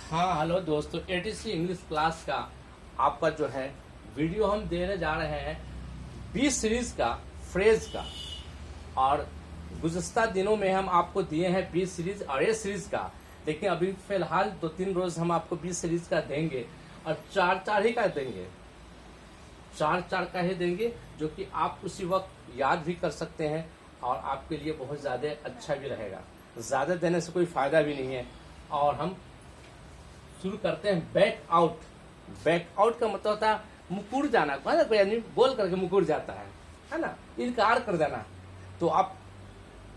हाँ हेलो दोस्तों, ATC English class का आपका जो है वीडियो हम देने जा रहे हैं बी सीरीज का फ्रेज का। और गुज़श्ता दिनों में हम आपको दिए हैं बी सीरीज और ए सीरीज का, लेकिन अभी फिलहाल 2-3 रोज हम आपको बी सीरीज का देंगे और 4-4 ही का देंगे, 4-4 का ही देंगे, जो कि आप उसी वक्त याद भी कर सकते हैं और आपके लिए बहुत ज़्यादा अच्छा भी रहेगा। ज़्यादा देने से कोई फायदा भी नहीं है। और हम शुरू करते हैं बैक आउट। बैक आउट का मतलब होता है मुकुड़ जाना, कोई आदमी बोल करके मुकुड़ जाता है ना, इनकार कर देना। तो आप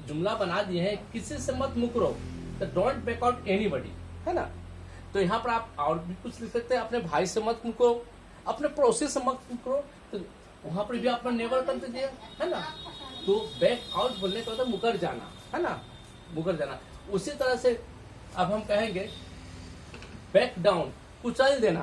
जुमला बना दिए हैं किसी से मत मुकरो, तो डोंट बैक आउट एनीबॉडी, है ना। तो यहाँ पर आप और भी कुछ लिख सकते हैं, अपने भाई से मत मुकरो, अपने पड़ोसी से मत मुकरो, तो वहां पर भी अपना नेवर कर दीजिए, है ना। तो बैक आउट बोलने का मतलब मुकर जाना, है ना, मुकर जाना। उसी तरह से अब हम कहेंगे बैक डाउन, कुचल देना।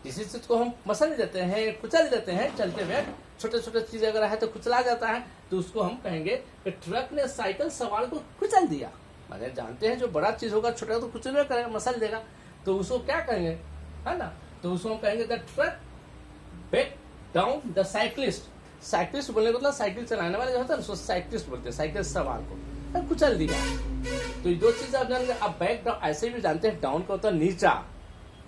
किसी चीज को हम मसल देते हैं, कुचल देते हैं, चलते हुए छोटे छोटे चीज अगर है तो कुचला जाता है, तो उसको हम कहेंगे कि ट्रक ने साइकिल सवार को कुचल दिया। अगर जानते हैं जो बड़ा चीज होगा छोटा तो कुचल करेगा, मसल देगा, तो उसको क्या कहेंगे, है ना। तो उसको हम कहेंगे the truck back down the cyclist. Cyclist बोलने का मतलब साइकिल चलाने वाले जो होता है उसको साइकिलिस्ट बोलते हैं, साइकिल सवार को कुचल दिया। तो ये दो चीज आप जान गए। अब बैक डाउन ऐसे भी जानते हैं, डाउन का होता है नीचा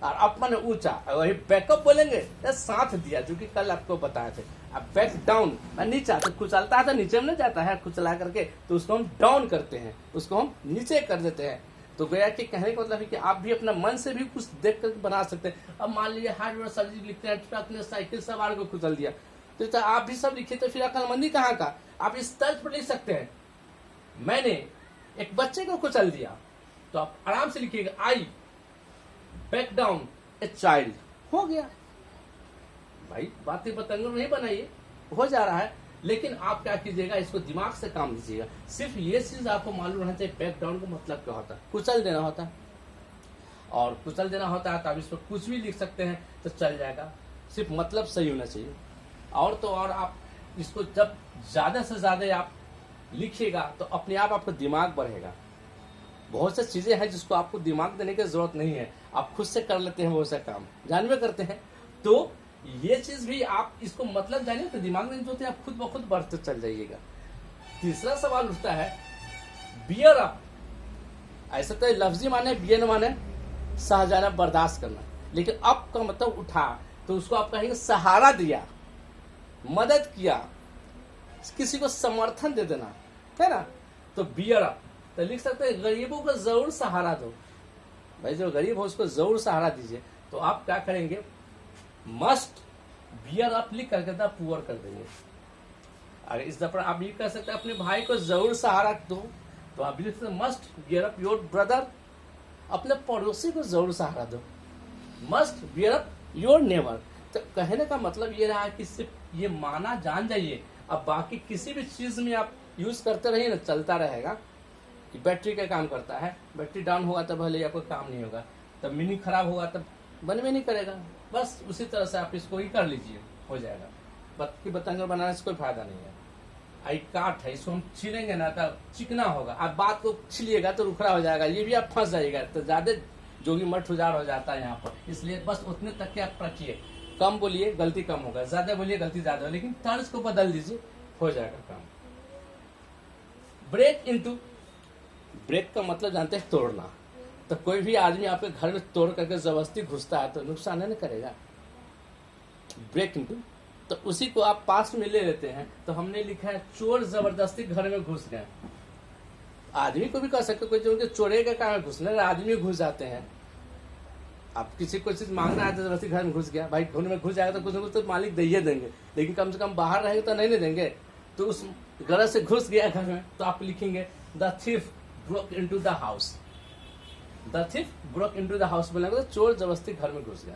और अप माने ऊंचा, वही बैकअप बोलेंगे तो साथ दिया, जो कि कल आपको बताए थे। अब बैक डाउन नीचा, तो कुचलता है तो नीचे में नहीं जाता है कुचला करके, तो उसको हम डाउन करते हैं, उसको हम नीचे कर देते हैं। तो गया कि कहने का मतलब है कि आप भी अपना मन से भी कुछ देख कर बना सकते हैं। अब मान लीजिए हार्डवेयर सर्जी लिखते हैं ट्रक ने साइकिल सवार को कुचल दिया, तो आप भी सब लिखे, तो फिर अक्लमंदी कहाँ का। आप इस तर्ज पर लिख सकते हैं, मैंने एक बच्चे को कुचल दिया, तो आप आराम से लिखिएगा आई बैक डाउन ए चाइल्ड, हो गया भाई। बातें पतंग नहीं बनाइए, हो जा रहा है। लेकिन आप क्या कीजिएगा, इसको दिमाग से काम लीजिएगा। सिर्फ ये चीज आपको मालूम रहना चाहिए, बैक डाउन का मतलब क्या होता है, कुचल देना होता है। और कुचल देना होता है तो आप इस पर कुछ भी लिख सकते हैं तो चल जाएगा, सिर्फ मतलब सही होना चाहिए। और तो और आप इसको जब ज्यादा से ज्यादा आप लिखिएगा तो अपने आप आपका दिमाग बढ़ेगा। बहुत सी चीजें हैं जिसको आपको दिमाग देने की जरूरत नहीं है, आप खुद से कर लेते हैं, बहुत से काम जानवे करते हैं। तो ये चीज भी आप इसको मतलब जानिए तो दिमाग में जो होते हैं आप खुद ब खुद बढ़ते चल जाइएगा। तीसरा सवाल उठता है बियर अप। ऐसा तो लफ्जी माने बियर माने सहजाना, बर्दाश्त करना, लेकिन अप का मतलब उठा, तो उसको आप कहेंगे सहारा दिया, मदद किया, किसी को समर्थन दे देना, है ना। तो बियर अप तो लिख सकते हैं गरीबों को जरूर सहारा दो। भाई जो गरीब हो उसको जरूर सहारा दीजिए। तो आप क्या करेंगे, मस्ट बियर अप लिख करके द पुअर कर देंगे। अगर इस दफा आप ये कह सकते हैं अपने भाई को जरूर सहारा दो, तो आप लिख सकते must beer up your brother, अपने पड़ोसी को जरूर सहारा दो। Must beer up your neighbour. तो कहने का मतलब ये रहा कि सिर्फ ये माना जान जाइए, अब बाकी किसी भी चीज में आप यूज करते रहिए ना, चलता रहेगा। कि बैटरी का काम करता है, बैटरी डाउन होगा तब भले या कोई काम नहीं होगा, तब मीनिंग खराब होगा तब बन में नहीं करेगा। बस उसी तरह से आप इसको ही कर लीजिए, हो जाएगा। बाकी बतंगड़ बनाने से कोई फायदा नहीं है। आई काट है, इसको हम छीलेंगे ना तो चिकना होगा, आप बात को छिलिएगा तो रुखड़ा हो जाएगा, ये भी आप फंस जाइएगा। तो ज्यादा जोगी मठ उजाड़ हो जाता है यहाँ पर, इसलिए बस उतने तक के आप रखिए। कम बोलिए गलती कम होगा, ज्यादा बोलिए गलती ज्यादा होगा, लेकिन तर्ज को बदल दीजिए, हो जाएगा काम। ब्रेक इनटू, ब्रेक का मतलब जानते हैं तोड़ना। तो कोई भी आदमी आपके घर में तोड़ करके जबरदस्ती घुसता है तो नुकसान नहीं करेगा। ब्रेक इनटू, तो उसी को आप पास में ले लेते हैं। तो हमने लिखा है चोर जबरदस्ती घर में घुस गए। आदमी को भी कह सकते, कोई जो चोरे का काम है घुसने, आदमी घुस जाते हैं। आप किसी को चीज मांगना है तो जबरदस्ती घर में घुस गया, भाई घर में घुस जाएगा तो कुछ ना कुछ तो मालिक दे देंगे, लेकिन कम से कम बाहर रहेंगे तो नहीं देंगे। तो उस गलत से घुस गया घर में, तो आप लिखेंगे the thief broke into the house. The thief broke into the house बोलने का चोर जबरदस्ती घर में घुस गया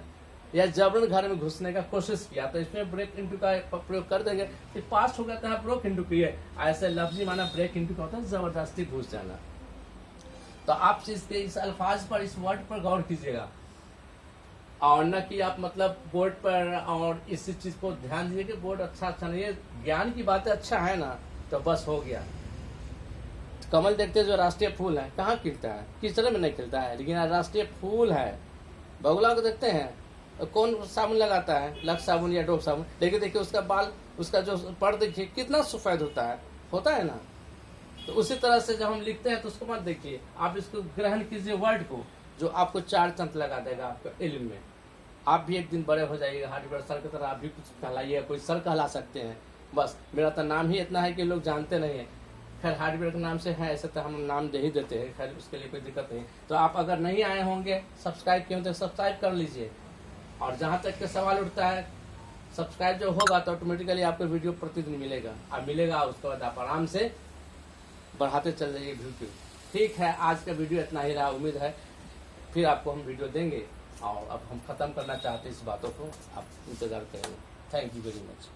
या जबरन घर में घुसने का कोशिश किया, तो इसमें ब्रेक इनटू का प्रयोग कर देंगे। फिर पास्ट हो जाता है ब्रोक इनटू की, ऐसे लफ्जी माना ब्रेक इनटू का होता है जबरदस्ती घुस जाना। तो आप इस अल्फाज पर, इस वर्ड पर गौर कीजिएगा, और न कि आप मतलब बोर्ड पर और इसी चीज को ध्यान दीजिए कि बोर्ड अच्छा नहीं है, ज्ञान की बातें अच्छा है ना, तो बस हो गया। कमल देखते हैं जो राष्ट्रीय फूल है, कहाँ खिलता है, कीचड़ में नहीं खिलता है, लेकिन राष्ट्रीय फूल है। बगुला को देखते हैं, कौन साबुन लगाता है, लक्स साबुन या डोव साबुन, लेकिन देखिए उसका बाल, उसका जो पर देखिए कितना सफेद होता है ना। तो उसी तरह से जब हम लिखते हैं तो उसको मत देखिए, आप इसको ग्रहण कीजिए वर्ड को, जो आपको 4 चांद लगा देगा आपके इल्म में। आप भी एक दिन बड़े हो जाइएगा, हार्डवेयर सर की तरह आप भी कुछ कहलाइएगा, कोई सर कहला सकते हैं। बस मेरा तो नाम ही इतना है कि लोग जानते नहीं है। खैर हार्डवेयर के नाम से है, ऐसे तो हम नाम दे ही देते हैं, खैर उसके लिए कोई दिक्कत नहीं। तो आप अगर नहीं आए होंगे, सब्सक्राइब किए तो सब्सक्राइब कर लीजिए। और जहाँ तक के सवाल उठता है, सब्सक्राइब जो होगा तो ऑटोमेटिकली आपको वीडियो प्रतिदिन मिलेगा, अब मिलेगा, उसके बाद आप आराम से बढ़ाते चल जाइए वीडियो। ठीक है, आज का वीडियो इतना ही रहा। उम्मीद है फिर आपको हम वीडियो देंगे, और अब हम ख़त्म करना चाहते हैं इस बातों को, आप इंतज़ार करेंगे। Thank you very much.